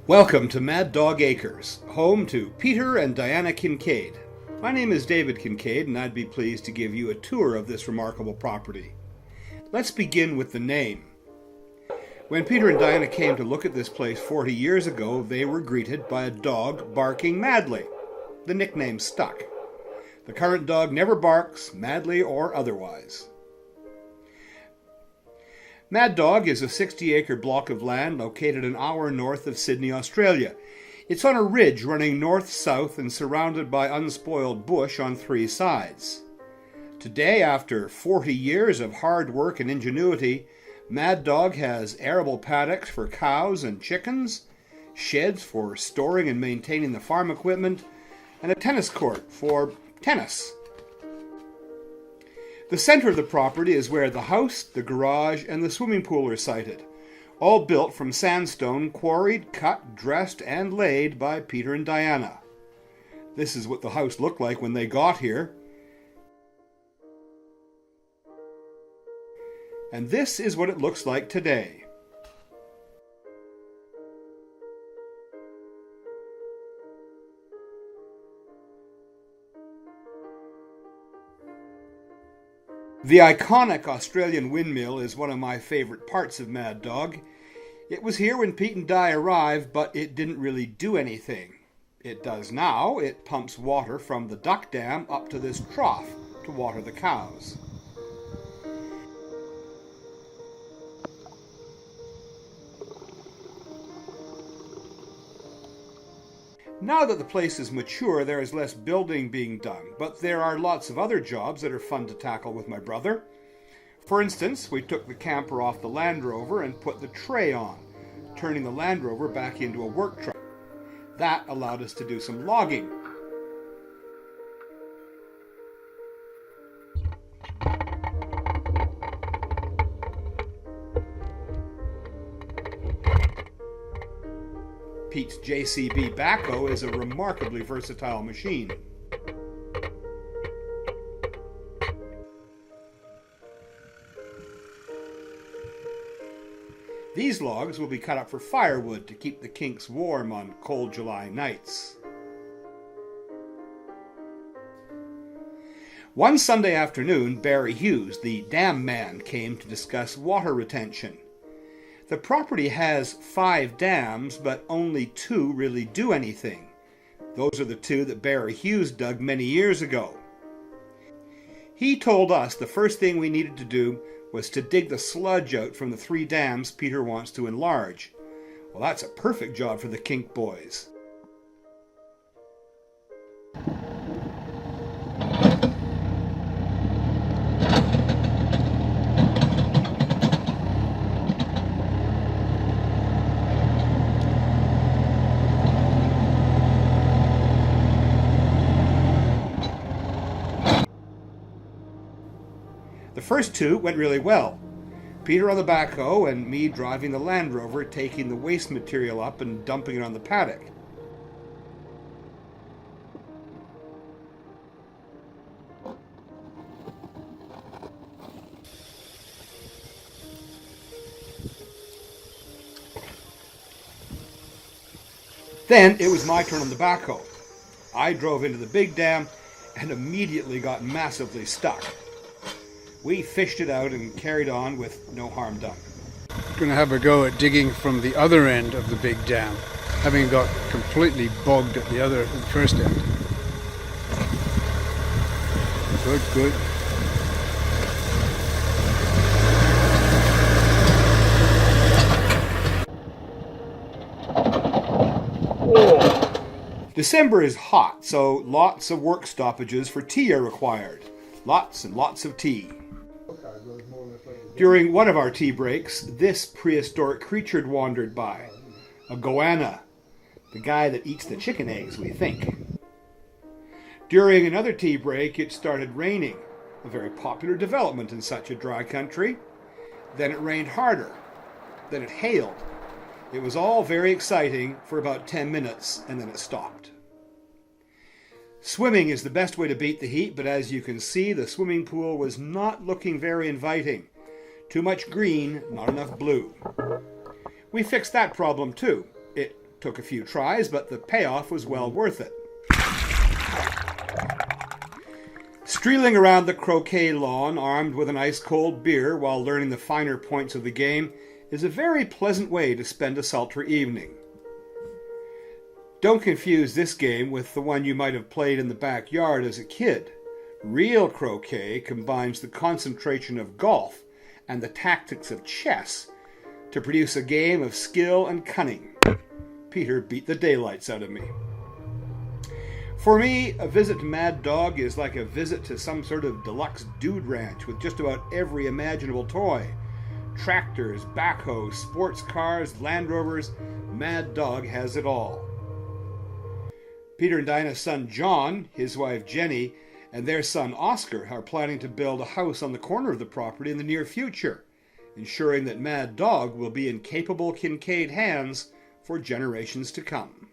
Welcome to Mad Dog Acres, home to Peter and Diana Kincaid. My name is David Kincaid, and I'd be pleased to give you a tour of this remarkable property. Let's begin with the name. When Peter and Diana came to look at this place 40 years ago, they were greeted by a dog barking madly. The nickname stuck. The current dog never barks, madly or otherwise. Mad Dog is a 60-acre block of land located an hour north of Sydney, Australia. It's on a ridge running north-south and surrounded by unspoiled bush on three sides. Today, after 40 years of hard work and ingenuity, Mad Dog has arable paddocks for cows and chickens, sheds for storing and maintaining the farm equipment, and a tennis court for tennis. The center of the property is where the house, the garage, and the swimming pool are sited, all built from sandstone quarried, cut, dressed, and laid by Peter and Diana. This is what the house looked like when they got here. And this is what it looks like today. The iconic Australian windmill is one of my favorite parts of Mad Dog. It was here when Pete and Di arrived, but it didn't really do anything. It does now. It pumps water from the duck dam up to this trough to water the cows. Now that the place is mature, there is less building being done, but there are lots of other jobs that are fun to tackle with my brother. For instance, we took the camper off the Land Rover and put the tray on, turning the Land Rover back into a work truck. That allowed us to do some logging. Pete's JCB backhoe is a remarkably versatile machine. These logs will be cut up for firewood to keep the kinks warm on cold July nights. One Sunday afternoon, Barry Hughes, the dam man, came to discuss water retention. The property has 5 dams, but only 2 really do anything. Those are the 2 that Barry Hughes dug many years ago. He told us the first thing we needed to do was to dig the sludge out from the 3 dams Peter wants to enlarge. Well, that's a perfect job for the Kink boys. The first 2 went really well. Peter on the backhoe and me driving the Land Rover, taking the waste material up and dumping it on the paddock. Then it was my turn on the backhoe. I drove into the big dam and immediately got massively stuck. We fished it out and carried on with no harm done. Going to have a go at digging from the other end of the big dam, having got completely bogged at the first end. Good, good. December is hot, so lots of work stoppages for tea are required. Lots and lots of tea. During one of our tea breaks, this prehistoric creature wandered by. A goanna, the guy that eats the chicken eggs, we think. During another tea break, it started raining, a very popular development in such a dry country. Then it rained harder. Then it hailed. It was all very exciting for about 10 minutes, and then it stopped. Swimming is the best way to beat the heat, but as you can see, the swimming pool was not looking very inviting. Too much green, not enough blue. We fixed that problem too. It Took a few tries, but the payoff was well worth it. Streeling around the croquet lawn armed with an ice-cold beer while learning the finer points of the game is a very pleasant way to spend a sultry evening. Don't confuse this game with the one you might have played in the backyard as a kid. Real croquet combines the concentration of golf and the tactics of chess to produce a game of skill and cunning. Peter beat the daylights out of me. For me, a visit to Mad Dog is like a visit to some sort of deluxe dude ranch with just about every imaginable toy. Tractors, backhoes, sports cars, Land Rovers. Mad Dog has it all. Peter and Dinah's son John, his wife Jenny, and their son Oscar are planning to build a house on the corner of the property in the near future, ensuring that Mad Dog will be in capable Kincaid hands for generations to come.